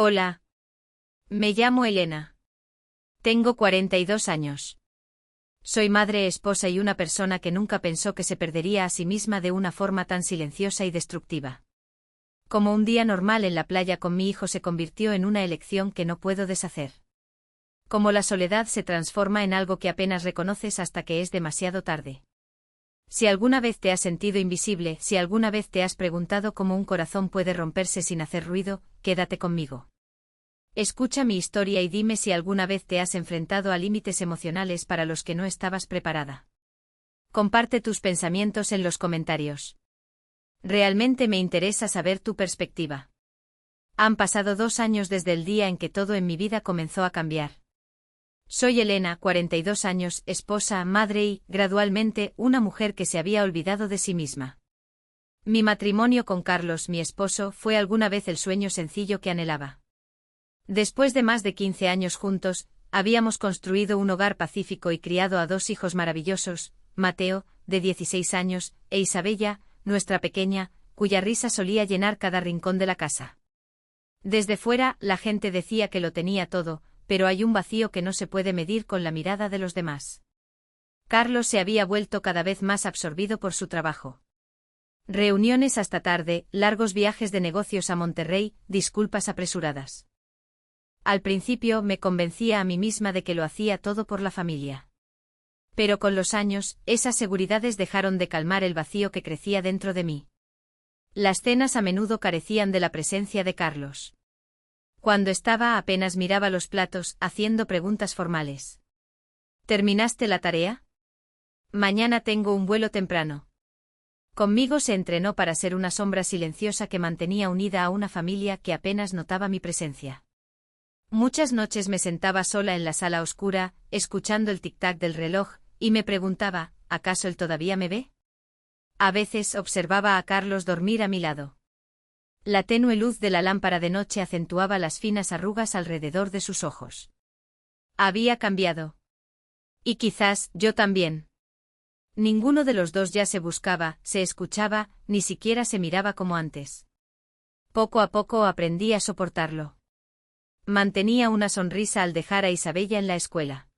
Hola. Me llamo Elena. Tengo 42 años. Soy madre, esposa y una persona que nunca pensó que se perdería a sí misma de una forma tan silenciosa y destructiva. Como un día normal en la playa con mi hijo se convirtió en una elección que no puedo deshacer. Como la soledad se transforma en algo que apenas reconoces hasta que es demasiado tarde. Si alguna vez te has sentido invisible, si alguna vez te has preguntado cómo un corazón puede romperse sin hacer ruido, quédate conmigo. Escucha mi historia y dime si alguna vez te has enfrentado a límites emocionales para los que no estabas preparada. Comparte tus pensamientos en los comentarios. Realmente me interesa saber tu perspectiva. Han pasado 2 años desde el día en que todo en mi vida comenzó a cambiar. Soy Elena, 42 años, esposa, madre y, gradualmente, una mujer que se había olvidado de sí misma. Mi matrimonio con Carlos, mi esposo, fue alguna vez el sueño sencillo que anhelaba. Después de más de 15 años juntos, habíamos construido un hogar pacífico y criado a 2 hijos maravillosos, Mateo, de 16 años, e Isabella, nuestra pequeña, cuya risa solía llenar cada rincón de la casa. Desde fuera, la gente decía que lo tenía todo, pero hay un vacío que no se puede medir con la mirada de los demás. Carlos se había vuelto cada vez más absorbido por su trabajo. Reuniones hasta tarde, largos viajes de negocios a Monterrey, disculpas apresuradas. Al principio me convencía a mí misma de que lo hacía todo por la familia. Pero con los años, esas seguridades dejaron de calmar el vacío que crecía dentro de mí. Las cenas a menudo carecían de la presencia de Carlos. Cuando estaba apenas miraba los platos, haciendo preguntas formales. ¿Terminaste la tarea? Mañana tengo un vuelo temprano. Conmigo se entrenó para ser una sombra silenciosa que mantenía unida a una familia que apenas notaba mi presencia. Muchas noches me sentaba sola en la sala oscura, escuchando el tic-tac del reloj, y me preguntaba, ¿acaso él todavía me ve? A veces observaba a Carlos dormir a mi lado. La tenue luz de la lámpara de noche acentuaba las finas arrugas alrededor de sus ojos. Había cambiado. Y quizás yo también. Ninguno de los dos ya se buscaba, se escuchaba, ni siquiera se miraba como antes. Poco a poco aprendí a soportarlo. Mantenía una sonrisa al dejar a Isabella en la escuela.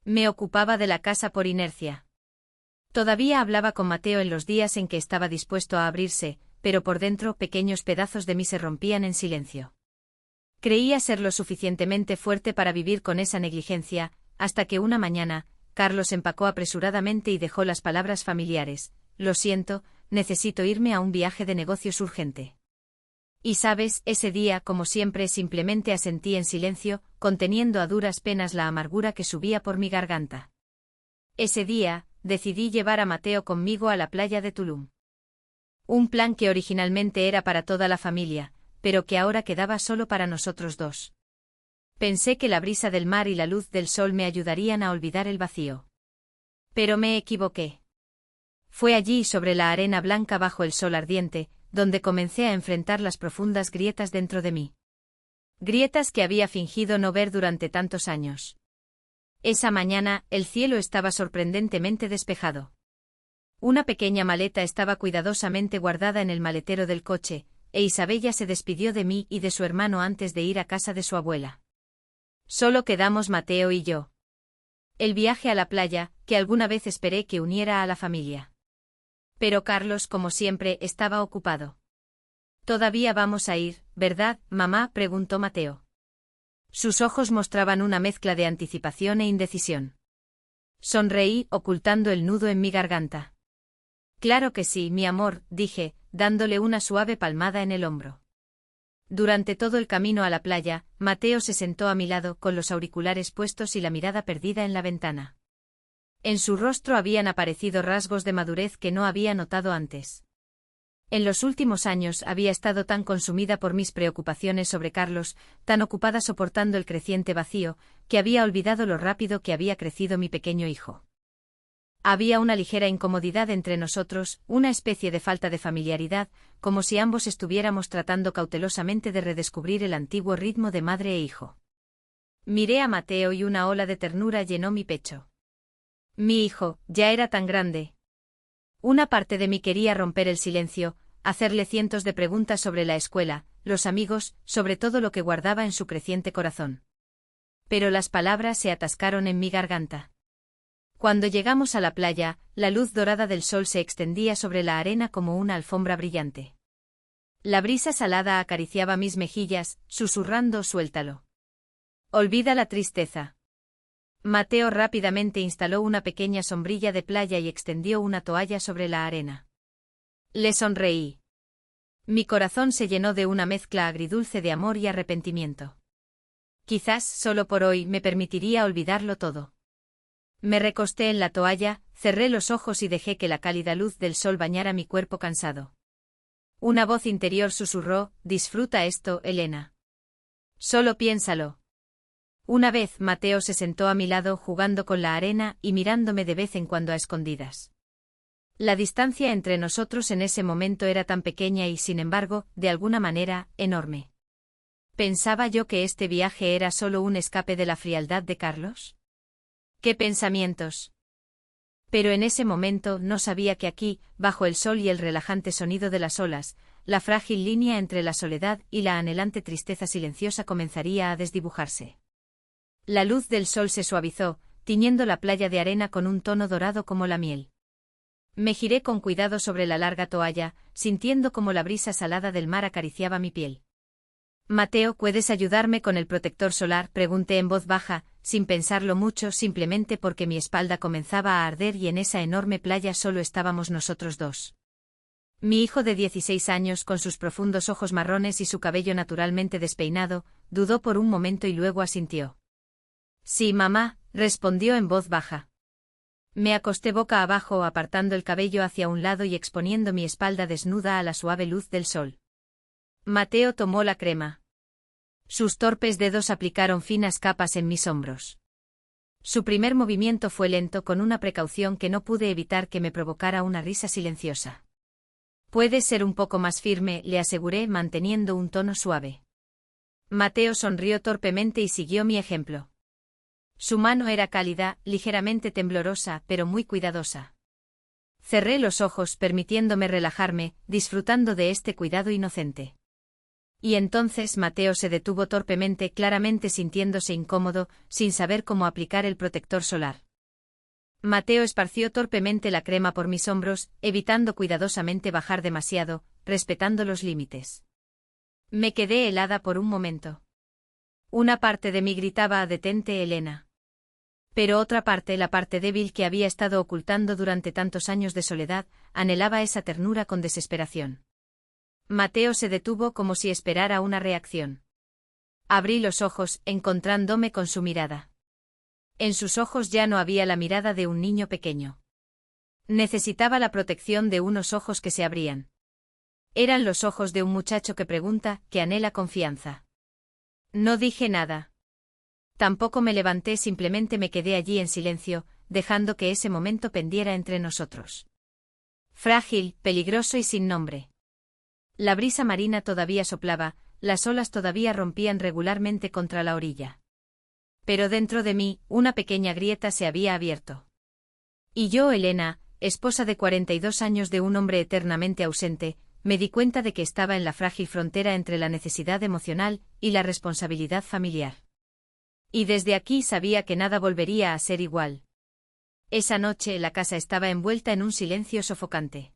Me ocupaba de la casa por inercia. Todavía hablaba con Mateo en los días en que estaba dispuesto a abrirse, pero por dentro pequeños pedazos de mí se rompían en silencio. Creía ser lo suficientemente fuerte para vivir con esa negligencia, hasta que una mañana, Carlos empacó apresuradamente y dejó las palabras familiares: lo siento, necesito irme a un viaje de negocios urgente. Y sabes, ese día, como siempre, simplemente asentí en silencio, conteniendo a duras penas la amargura que subía por mi garganta. Ese día, decidí llevar a Mateo conmigo a la playa de Tulum. Un plan que originalmente era para toda la familia, pero que ahora quedaba solo para nosotros dos. Pensé que la brisa del mar y la luz del sol me ayudarían a olvidar el vacío. Pero me equivoqué. Fue allí, sobre la arena blanca bajo el sol ardiente, donde comencé a enfrentar las profundas grietas dentro de mí. Grietas que había fingido no ver durante tantos años. Esa mañana, el cielo estaba sorprendentemente despejado. Una pequeña maleta estaba cuidadosamente guardada en el maletero del coche, e Isabella se despidió de mí y de su hermano antes de ir a casa de su abuela. Solo quedamos Mateo y yo. El viaje a la playa, que alguna vez esperé que uniera a la familia. Pero Carlos, como siempre, estaba ocupado. «Todavía vamos a ir, ¿verdad, mamá?», preguntó Mateo. Sus ojos mostraban una mezcla de anticipación e indecisión. Sonreí, ocultando el nudo en mi garganta. «Claro que sí, mi amor», dije, dándole una suave palmada en el hombro. Durante todo el camino a la playa, Mateo se sentó a mi lado, con los auriculares puestos y la mirada perdida en la ventana. En su rostro habían aparecido rasgos de madurez que no había notado antes. En los últimos años había estado tan consumida por mis preocupaciones sobre Carlos, tan ocupada soportando el creciente vacío, que había olvidado lo rápido que había crecido mi pequeño hijo. Había una ligera incomodidad entre nosotros, una especie de falta de familiaridad, como si ambos estuviéramos tratando cautelosamente de redescubrir el antiguo ritmo de madre e hijo. Miré a Mateo y una ola de ternura llenó mi pecho. Mi hijo, ya era tan grande. Una parte de mí quería romper el silencio, hacerle cientos de preguntas sobre la escuela, los amigos, sobre todo lo que guardaba en su creciente corazón. Pero las palabras se atascaron en mi garganta. Cuando llegamos a la playa, la luz dorada del sol se extendía sobre la arena como una alfombra brillante. La brisa salada acariciaba mis mejillas, susurrando «Suéltalo. Olvida la tristeza». Mateo rápidamente instaló una pequeña sombrilla de playa y extendió una toalla sobre la arena. Le sonreí. Mi corazón se llenó de una mezcla agridulce de amor y arrepentimiento. Quizás, solo por hoy, me permitiría olvidarlo todo. Me recosté en la toalla, cerré los ojos y dejé que la cálida luz del sol bañara mi cuerpo cansado. Una voz interior susurró: «Disfruta esto, Elena. Solo piénsalo». Una vez Mateo se sentó a mi lado jugando con la arena y mirándome de vez en cuando a escondidas. La distancia entre nosotros en ese momento era tan pequeña y, sin embargo, de alguna manera, enorme. ¿Pensaba yo que este viaje era solo un escape de la frialdad de Carlos? ¡Qué pensamientos! Pero en ese momento no sabía que aquí, bajo el sol y el relajante sonido de las olas, la frágil línea entre la soledad y la anhelante tristeza silenciosa comenzaría a desdibujarse. La luz del sol se suavizó, tiñendo la playa de arena con un tono dorado como la miel. Me giré con cuidado sobre la larga toalla, sintiendo como la brisa salada del mar acariciaba mi piel. «Mateo, ¿puedes ayudarme con el protector solar?», pregunté en voz baja, sin pensarlo mucho, simplemente porque mi espalda comenzaba a arder y en esa enorme playa solo estábamos nosotros dos. Mi hijo de 16 años, con sus profundos ojos marrones y su cabello naturalmente despeinado, dudó por un momento y luego asintió. «Sí, mamá», respondió en voz baja. Me acosté boca abajo, apartando el cabello hacia un lado y exponiendo mi espalda desnuda a la suave luz del sol. Mateo tomó la crema. Sus torpes dedos aplicaron finas capas en mis hombros. Su primer movimiento fue lento, con una precaución que no pude evitar que me provocara una risa silenciosa. «Puedes ser un poco más firme», le aseguré, manteniendo un tono suave. Mateo sonrió torpemente y siguió mi ejemplo. Su mano era cálida, ligeramente temblorosa, pero muy cuidadosa. Cerré los ojos, permitiéndome relajarme, disfrutando de este cuidado inocente. Y entonces Mateo se detuvo torpemente, claramente sintiéndose incómodo, sin saber cómo aplicar el protector solar. Mateo esparció torpemente la crema por mis hombros, evitando cuidadosamente bajar demasiado, respetando los límites. Me quedé helada por un momento. Una parte de mí gritaba: «Detente, Elena». Pero otra parte, la parte débil que había estado ocultando durante tantos años de soledad, anhelaba esa ternura con desesperación. Mateo se detuvo como si esperara una reacción. Abrí los ojos, encontrándome con su mirada. En sus ojos ya no había la mirada de un niño pequeño. Necesitaba la protección de unos ojos que se abrían. Eran los ojos de un muchacho que pregunta, que anhela confianza. No dije nada. Tampoco me levanté, simplemente me quedé allí en silencio, dejando que ese momento pendiera entre nosotros. Frágil, peligroso y sin nombre. La brisa marina todavía soplaba, las olas todavía rompían regularmente contra la orilla. Pero dentro de mí, una pequeña grieta se había abierto. Y yo, Elena, esposa de 42 años de un hombre eternamente ausente, me di cuenta de que estaba en la frágil frontera entre la necesidad emocional y la responsabilidad familiar. Y desde aquí sabía que nada volvería a ser igual. Esa noche la casa estaba envuelta en un silencio sofocante.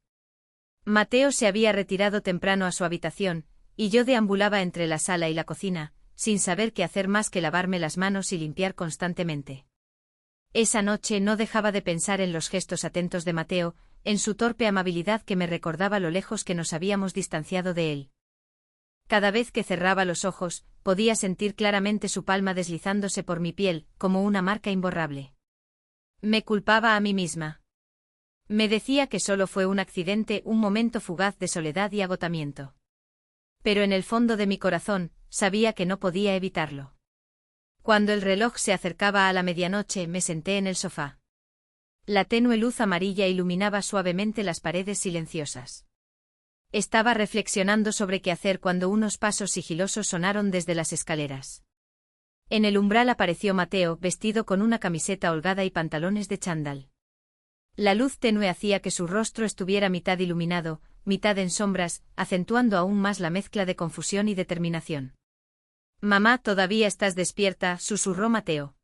Mateo se había retirado temprano a su habitación, y yo deambulaba entre la sala y la cocina, sin saber qué hacer más que lavarme las manos y limpiar constantemente. Esa noche no dejaba de pensar en los gestos atentos de Mateo, en su torpe amabilidad que me recordaba lo lejos que nos habíamos distanciado de él. Cada vez que cerraba los ojos, podía sentir claramente su palma deslizándose por mi piel, como una marca imborrable. Me culpaba a mí misma. Me decía que solo fue un accidente, un momento fugaz de soledad y agotamiento. Pero en el fondo de mi corazón, sabía que no podía evitarlo. Cuando el reloj se acercaba a la medianoche, me senté en el sofá. La tenue luz amarilla iluminaba suavemente las paredes silenciosas. Estaba reflexionando sobre qué hacer cuando unos pasos sigilosos sonaron desde las escaleras. En el umbral apareció Mateo, vestido con una camiseta holgada y pantalones de chándal. La luz tenue hacía que su rostro estuviera mitad iluminado, mitad en sombras, acentuando aún más la mezcla de confusión y determinación. «Mamá, ¿todavía estás despierta?», susurró Mateo.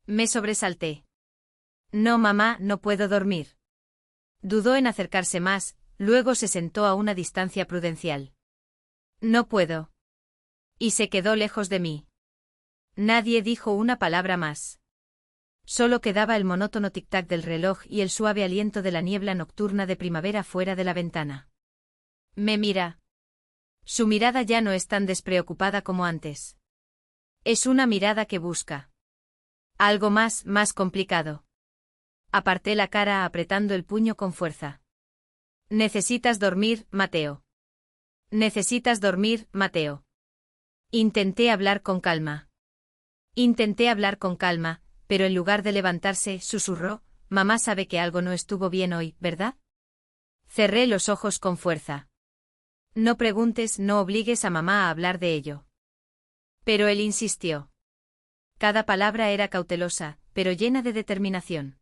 Me sobresalté. «No, mamá, no puedo dormir». Dudó en acercarse más, luego se sentó a una distancia prudencial. «No puedo». Y se quedó lejos de mí. Nadie dijo una palabra más. Solo quedaba el monótono tic-tac del reloj y el suave aliento de la niebla nocturna de primavera fuera de la ventana. Me mira. Su mirada ya no es tan despreocupada como antes. Es una mirada que busca algo más complicado. Aparté la cara apretando el puño con fuerza. «Necesitas dormir, Mateo. Necesitas dormir, Mateo». Intenté hablar con calma. Pero en lugar de levantarse, susurró: «Mamá sabe que algo no estuvo bien hoy, ¿verdad?». Cerré los ojos con fuerza. «No preguntes, no obligues a mamá a hablar de ello». Pero él insistió. Cada palabra era cautelosa, pero llena de determinación.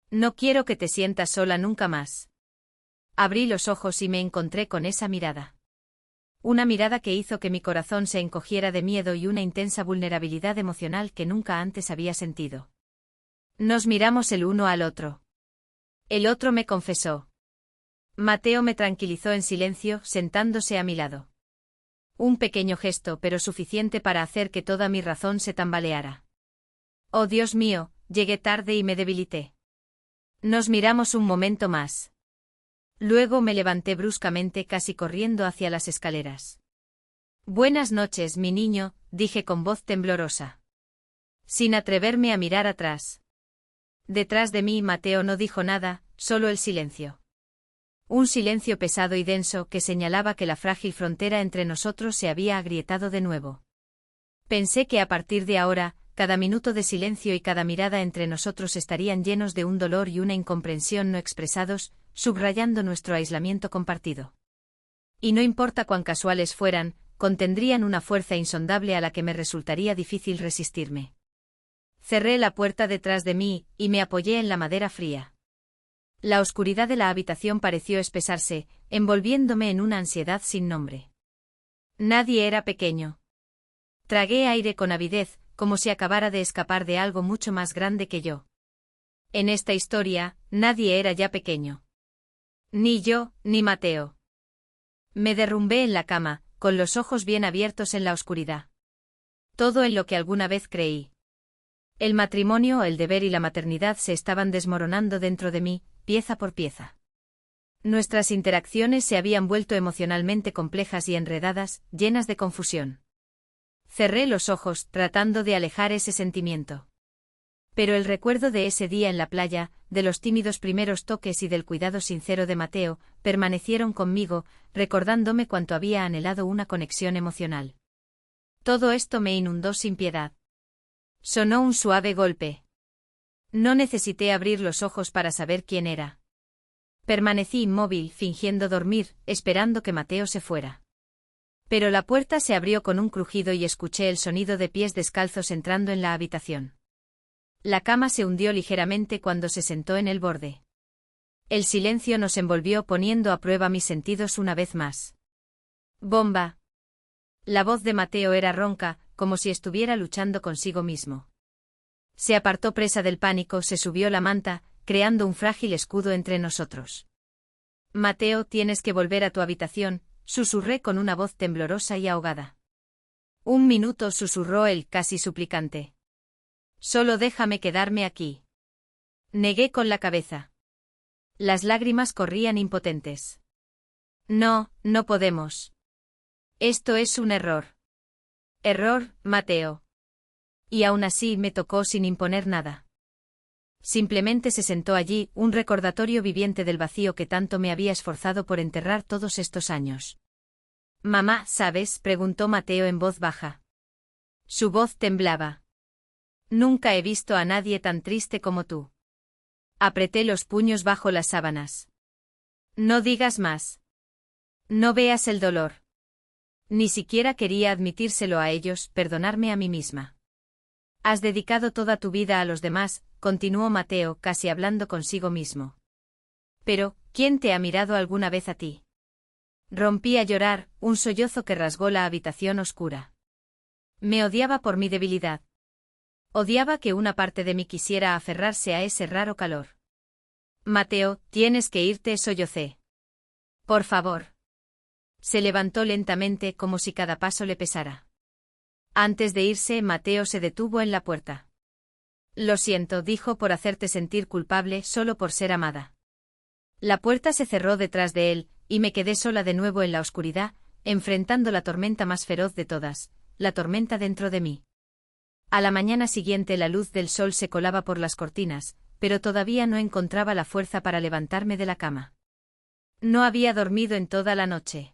«No quiero que te sientas sola nunca más». Abrí los ojos y me encontré con esa mirada. Una mirada que hizo que mi corazón se encogiera de miedo y una intensa vulnerabilidad emocional que nunca antes había sentido. Nos miramos el uno al otro. El otro me confesó. Mateo me tranquilizó en silencio, sentándose a mi lado. Un pequeño gesto, pero suficiente para hacer que toda mi razón se tambaleara. Oh, Dios mío, llegué tarde y me debilité. Nos miramos un momento más. Luego me levanté bruscamente, casi corriendo hacia las escaleras. «Buenas noches, mi niño», dije con voz temblorosa. Sin atreverme a mirar atrás. Detrás de mí Mateo no dijo nada, solo el silencio. Un silencio pesado y denso que señalaba que la frágil frontera entre nosotros se había agrietado de nuevo. Pensé que a partir de ahora, cada minuto de silencio y cada mirada entre nosotros estarían llenos de un dolor y una incomprensión no expresados, subrayando nuestro aislamiento compartido. Y no importa cuán casuales fueran, contendrían una fuerza insondable a la que me resultaría difícil resistirme. Cerré la puerta detrás de mí, y me apoyé en la madera fría. La oscuridad de la habitación pareció espesarse, envolviéndome en una ansiedad sin nombre. Nadie era pequeño. Tragué aire con avidez, como si acabara de escapar de algo mucho más grande que yo. En esta historia, nadie era ya pequeño. Ni yo, ni Mateo. Me derrumbé en la cama, con los ojos bien abiertos en la oscuridad. Todo en lo que alguna vez creí. El matrimonio, el deber y la maternidad se estaban desmoronando dentro de mí, pieza por pieza. Nuestras interacciones se habían vuelto emocionalmente complejas y enredadas, llenas de confusión. Cerré los ojos, tratando de alejar ese sentimiento. Pero el recuerdo de ese día en la playa, de los tímidos primeros toques y del cuidado sincero de Mateo, permanecieron conmigo, recordándome cuánto había anhelado una conexión emocional. Todo esto me inundó sin piedad. Sonó un suave golpe. No necesité abrir los ojos para saber quién era. Permanecí inmóvil, fingiendo dormir, esperando que Mateo se fuera. Pero la puerta se abrió con un crujido y escuché el sonido de pies descalzos entrando en la habitación. La cama se hundió ligeramente cuando se sentó en el borde. El silencio nos envolvió poniendo a prueba mis sentidos una vez más. «Bomba». La voz de Mateo era ronca, como si estuviera luchando consigo mismo. Se apartó presa del pánico, se subió la manta, creando un frágil escudo entre nosotros. «Mateo, tienes que volver a tu habitación», susurré con una voz temblorosa y ahogada. «Un minuto», susurró él, casi suplicante. «Solo déjame quedarme aquí». Negué con la cabeza. Las lágrimas corrían impotentes. «No, no podemos. Esto es un error». «Error, Mateo». Y aún así me tocó sin imponer nada. Simplemente se sentó allí, un recordatorio viviente del vacío que tanto me había esforzado por enterrar todos estos años. «Mamá, ¿sabes?», preguntó Mateo en voz baja. Su voz temblaba. «Nunca he visto a nadie tan triste como tú». Apreté los puños bajo las sábanas. «No digas más. No veas el dolor». Ni siquiera quería admitírselo a ellos, perdonarme a mí misma. «Has dedicado toda tu vida a los demás», continuó Mateo, casi hablando consigo mismo. Pero, ¿quién te ha mirado alguna vez a ti? Rompí a llorar, un sollozo que rasgó la habitación oscura. Me odiaba por mi debilidad. Odiaba que una parte de mí quisiera aferrarse a ese raro calor. Mateo, tienes que irte, sollocé. Por favor. Se levantó lentamente como si cada paso le pesara. Antes de irse, Mateo se detuvo en la puerta. Lo siento, dijo, por hacerte sentir culpable solo por ser amada. La puerta se cerró detrás de él, y me quedé sola de nuevo en la oscuridad, enfrentando la tormenta más feroz de todas, la tormenta dentro de mí. A la mañana siguiente la luz del sol se colaba por las cortinas, pero todavía no encontraba la fuerza para levantarme de la cama. No había dormido en toda la noche.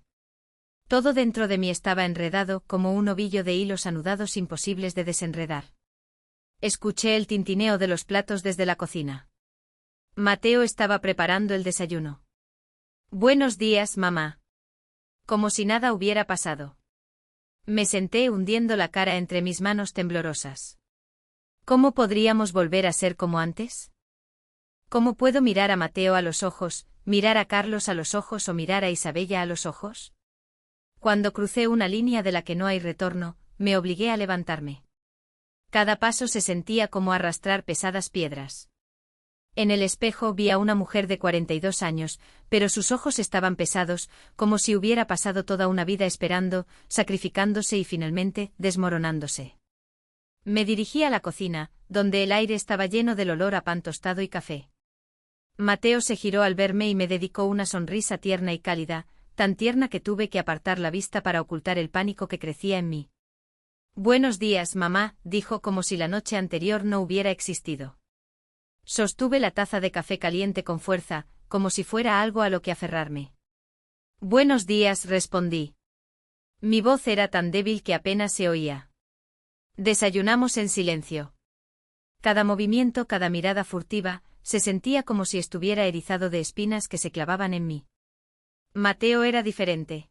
Todo dentro de mí estaba enredado como un ovillo de hilos anudados imposibles de desenredar. Escuché el tintineo de los platos desde la cocina. Mateo estaba preparando el desayuno. Buenos días, mamá. Como si nada hubiera pasado. Me senté hundiendo la cara entre mis manos temblorosas. ¿Cómo podríamos volver a ser como antes? ¿Cómo puedo mirar a Mateo a los ojos, mirar a Carlos a los ojos o mirar a Isabella a los ojos? Cuando crucé una línea de la que no hay retorno, me obligué a levantarme. Cada paso se sentía como arrastrar pesadas piedras. En el espejo vi a una mujer de 42 años, pero sus ojos estaban pesados, como si hubiera pasado toda una vida esperando, sacrificándose y finalmente desmoronándose. Me dirigí a la cocina, donde el aire estaba lleno del olor a pan tostado y café. Mateo se giró al verme y me dedicó una sonrisa tierna y cálida, tan tierna que tuve que apartar la vista para ocultar el pánico que crecía en mí. Buenos días, mamá, dijo como si la noche anterior no hubiera existido. Sostuve la taza de café caliente con fuerza, como si fuera algo a lo que aferrarme. Buenos días, respondí. Mi voz era tan débil que apenas se oía. Desayunamos en silencio. Cada movimiento, cada mirada furtiva, se sentía como si estuviera erizado de espinas que se clavaban en mí. Mateo era diferente.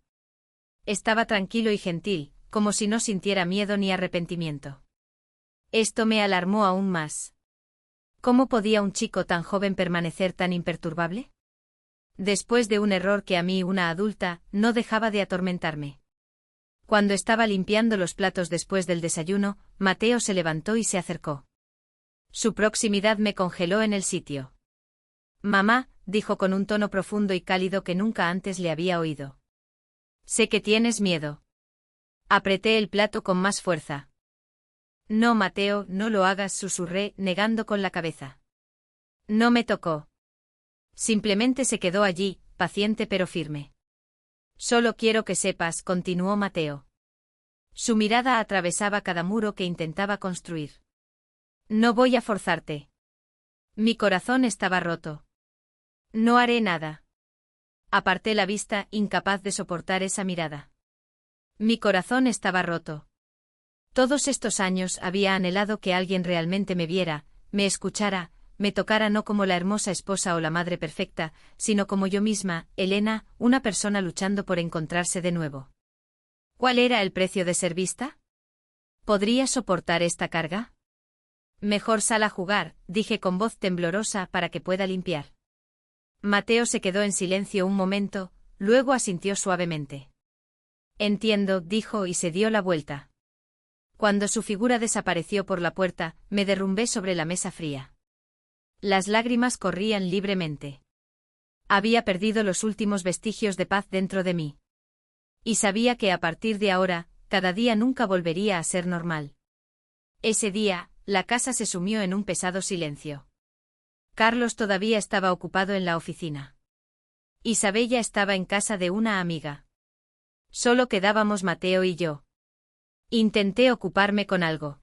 Estaba tranquilo y gentil, como si no sintiera miedo ni arrepentimiento. Esto me alarmó aún más. ¿Cómo podía un chico tan joven permanecer tan imperturbable? Después de un error que a mí, una adulta, no dejaba de atormentarme. Cuando estaba limpiando los platos después del desayuno, Mateo se levantó y se acercó. Su proximidad me congeló en el sitio. Mamá, dijo con un tono profundo y cálido que nunca antes le había oído. Sé que tienes miedo. Apreté el plato con más fuerza. No, Mateo, no lo hagas, susurré, negando con la cabeza. No me tocó. Simplemente se quedó allí, paciente pero firme. Solo quiero que sepas, continuó Mateo. Su mirada atravesaba cada muro que intentaba construir. No voy a forzarte. Mi corazón estaba roto. No haré nada. Aparté la vista, incapaz de soportar esa mirada. Mi corazón estaba roto. Todos estos años había anhelado que alguien realmente me viera, me escuchara, me tocara no como la hermosa esposa o la madre perfecta, sino como yo misma, Elena, una persona luchando por encontrarse de nuevo. ¿Cuál era el precio de ser vista? ¿Podría soportar esta carga? Mejor sal a jugar, dije con voz temblorosa para que pueda limpiar. Mateo se quedó en silencio un momento, luego asintió suavemente. Entiendo, dijo y se dio la vuelta. Cuando su figura desapareció por la puerta, me derrumbé sobre la mesa fría. Las lágrimas corrían libremente. Había perdido los últimos vestigios de paz dentro de mí. Y sabía que a partir de ahora, cada día nunca volvería a ser normal. Ese día, la casa se sumió en un pesado silencio. Carlos todavía estaba ocupado en la oficina. Isabella estaba en casa de una amiga. Solo quedábamos Mateo y yo. Intenté ocuparme con algo.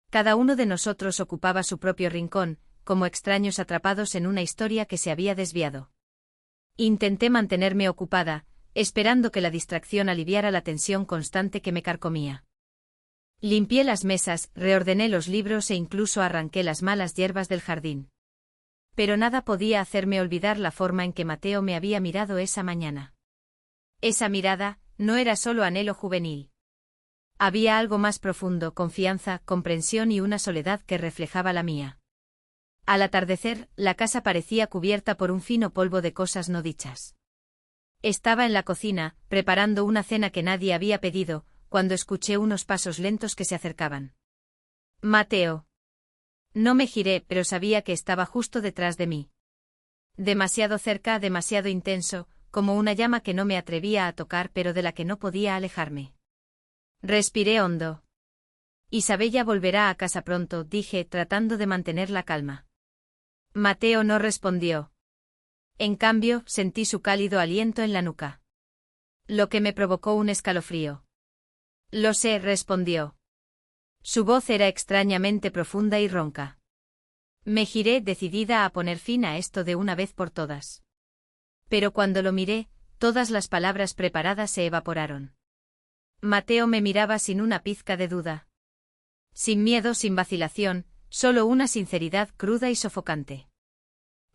Cada uno de nosotros ocupaba su propio rincón, como extraños atrapados en una historia que se había desviado. Intenté mantenerme ocupada, esperando que la distracción aliviara la tensión constante que me carcomía. Limpié las mesas, reordené los libros e incluso arranqué las malas hierbas del jardín. Pero nada podía hacerme olvidar la forma en que Mateo me había mirado esa mañana. Esa mirada no era solo anhelo juvenil. Había algo más profundo, confianza, comprensión y una soledad que reflejaba la mía. Al atardecer, la casa parecía cubierta por un fino polvo de cosas no dichas. Estaba en la cocina, preparando una cena que nadie había pedido, cuando escuché unos pasos lentos que se acercaban. Mateo. No me giré, pero sabía que estaba justo detrás de mí. Demasiado cerca, demasiado intenso, como una llama que no me atrevía a tocar pero de la que no podía alejarme. Respiré hondo. Isabella volverá a casa pronto, dije, tratando de mantener la calma. Mateo no respondió. En cambio, sentí su cálido aliento en la nuca. Lo que me provocó un escalofrío. Lo sé, respondió. Su voz era extrañamente profunda y ronca. Me giré decidida a poner fin a esto de una vez por todas. Pero cuando lo miré, todas las palabras preparadas se evaporaron. Mateo me miraba sin una pizca de duda. Sin miedo, sin vacilación, solo una sinceridad cruda y sofocante.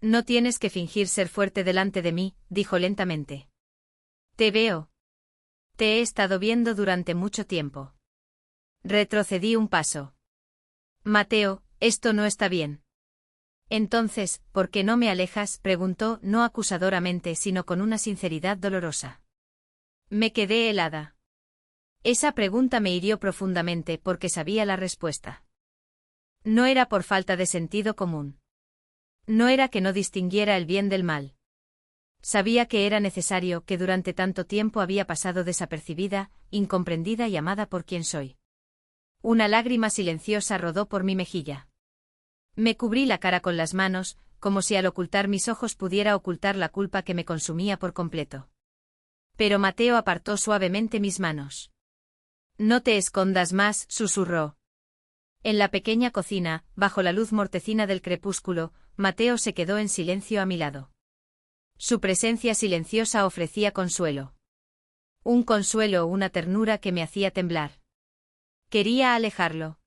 No tienes que fingir ser fuerte delante de mí, dijo lentamente. Te veo. Te he estado viendo durante mucho tiempo. Retrocedí un paso. Mateo, esto no está bien. Entonces, ¿por qué no me alejas?, preguntó, no acusadoramente sino con una sinceridad dolorosa. Me quedé helada. Esa pregunta me hirió profundamente porque sabía la respuesta. No era por falta de sentido común. No era que no distinguiera el bien del mal. Sabía que era necesario, que durante tanto tiempo había pasado desapercibida, incomprendida y amada por quien soy. Una lágrima silenciosa rodó por mi mejilla. Me cubrí la cara con las manos, como si al ocultar mis ojos pudiera ocultar la culpa que me consumía por completo. Pero Mateo apartó suavemente mis manos. No te escondas más, susurró. En la pequeña cocina, bajo la luz mortecina del crepúsculo, Mateo se quedó en silencio a mi lado. Su presencia silenciosa ofrecía consuelo. Un consuelo o una ternura que me hacía temblar. Quería alejarlo.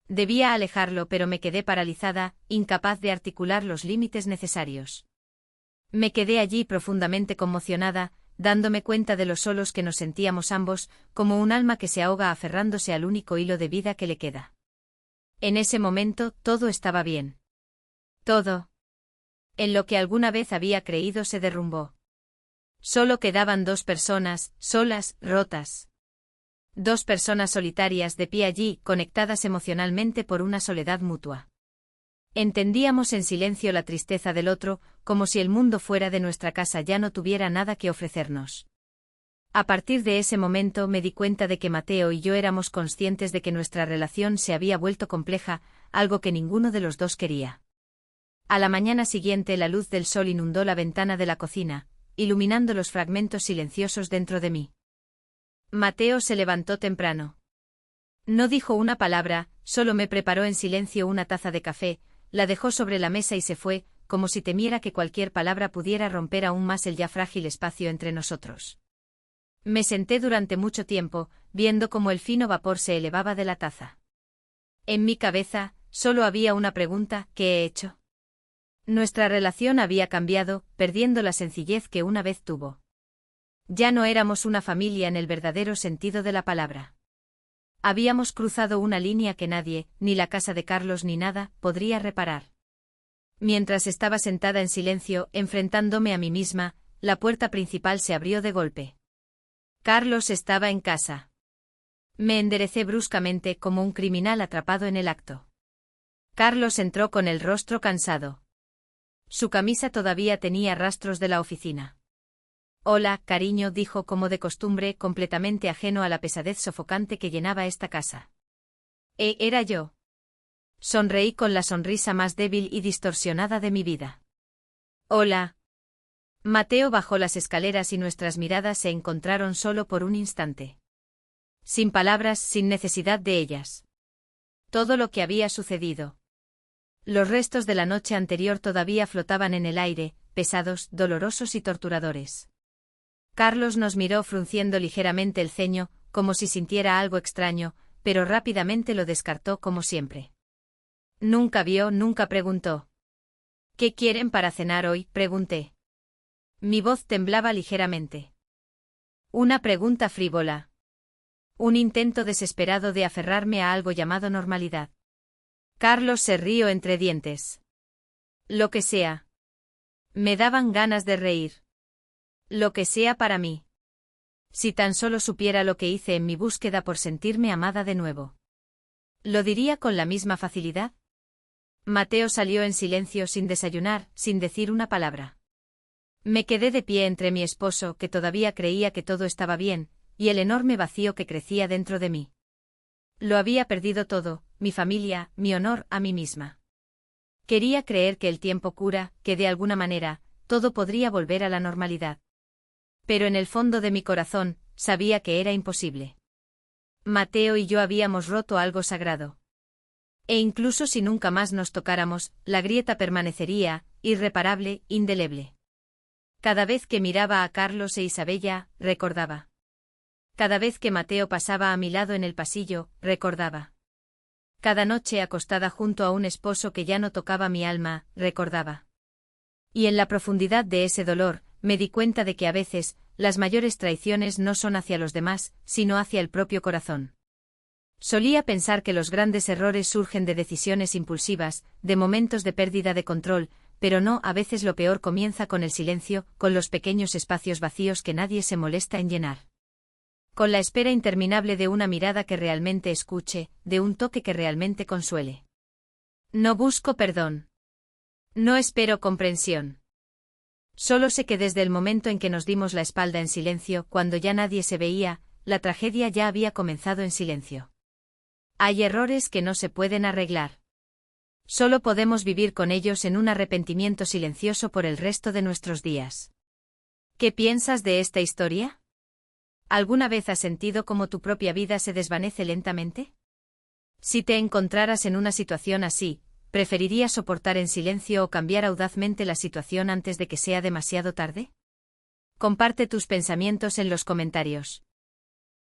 Debía alejarlo, pero me quedé paralizada, incapaz de articular los límites necesarios. Me quedé allí profundamente conmocionada, dándome cuenta de lo solos que nos sentíamos ambos, como un alma que se ahoga aferrándose al único hilo de vida que le queda. En ese momento, todo estaba bien. Todo. En lo que alguna vez había creído se derrumbó. Solo quedaban dos personas, solas, rotas. Dos personas solitarias de pie allí, conectadas emocionalmente por una soledad mutua. Entendíamos en silencio la tristeza del otro, como si el mundo fuera de nuestra casa ya no tuviera nada que ofrecernos. A partir de ese momento me di cuenta de que Mateo y yo éramos conscientes de que nuestra relación se había vuelto compleja, algo que ninguno de los dos quería. A la mañana siguiente la luz del sol inundó la ventana de la cocina, iluminando los fragmentos silenciosos dentro de mí. Mateo se levantó temprano. No dijo una palabra, solo me preparó en silencio una taza de café, la dejó sobre la mesa y se fue, como si temiera que cualquier palabra pudiera romper aún más el ya frágil espacio entre nosotros. Me senté durante mucho tiempo, viendo cómo el fino vapor se elevaba de la taza. En mi cabeza, solo había una pregunta: ¿qué he hecho? Nuestra relación había cambiado, perdiendo la sencillez que una vez tuvo. Ya no éramos una familia en el verdadero sentido de la palabra. Habíamos cruzado una línea que nadie, ni la casa de Carlos ni nada, podría reparar. Mientras estaba sentada en silencio, enfrentándome a mí misma, la puerta principal se abrió de golpe. Carlos estaba en casa. Me enderecé bruscamente como un criminal atrapado en el acto. Carlos entró con el rostro cansado. Su camisa todavía tenía rastros de la oficina. Hola, cariño, dijo como de costumbre, completamente ajeno a la pesadez sofocante que llenaba esta casa. Era yo. Sonreí con la sonrisa más débil y distorsionada de mi vida. Hola. Mateo bajó las escaleras y nuestras miradas se encontraron solo por un instante. Sin palabras, sin necesidad de ellas. Todo lo que había sucedido. Los restos de la noche anterior todavía flotaban en el aire, pesados, dolorosos y torturadores. Carlos nos miró frunciendo ligeramente el ceño, como si sintiera algo extraño, pero rápidamente lo descartó como siempre. Nunca vio, nunca preguntó. ¿Qué quieren para cenar hoy?, pregunté. Mi voz temblaba ligeramente. Una pregunta frívola. Un intento desesperado de aferrarme a algo llamado normalidad. Carlos se rió entre dientes. Lo que sea. Me daban ganas de reír. Lo que sea para mí. Si tan solo supiera lo que hice en mi búsqueda por sentirme amada de nuevo. ¿Lo diría con la misma facilidad? Mateo salió en silencio sin desayunar, sin decir una palabra. Me quedé de pie entre mi esposo, que todavía creía que todo estaba bien, y el enorme vacío que crecía dentro de mí. Lo había perdido todo, mi familia, mi honor, a mí misma. Quería creer que el tiempo cura, que de alguna manera, todo podría volver a la normalidad. Pero en el fondo de mi corazón, sabía que era imposible. Mateo y yo habíamos roto algo sagrado. E incluso si nunca más nos tocáramos, la grieta permanecería, irreparable, indeleble. Cada vez que miraba a Carlos e Isabella, recordaba. Cada vez que Mateo pasaba a mi lado en el pasillo, recordaba. Cada noche acostada junto a un esposo que ya no tocaba mi alma, recordaba. Y en la profundidad de ese dolor, me di cuenta de que a veces, las mayores traiciones no son hacia los demás, sino hacia el propio corazón. Solía pensar que los grandes errores surgen de decisiones impulsivas, de momentos de pérdida de control, pero no, a veces lo peor comienza con el silencio, con los pequeños espacios vacíos que nadie se molesta en llenar. Con la espera interminable de una mirada que realmente escuche, de un toque que realmente consuele. No busco perdón. No espero comprensión. Solo sé que desde el momento en que nos dimos la espalda en silencio, cuando ya nadie se veía, la tragedia ya había comenzado en silencio. Hay errores que no se pueden arreglar. Solo podemos vivir con ellos en un arrepentimiento silencioso por el resto de nuestros días. ¿Qué piensas de esta historia? ¿Alguna vez has sentido cómo tu propia vida se desvanece lentamente? Si te encontraras en una situación así, ¿preferirías soportar en silencio o cambiar audazmente la situación antes de que sea demasiado tarde? Comparte tus pensamientos en los comentarios.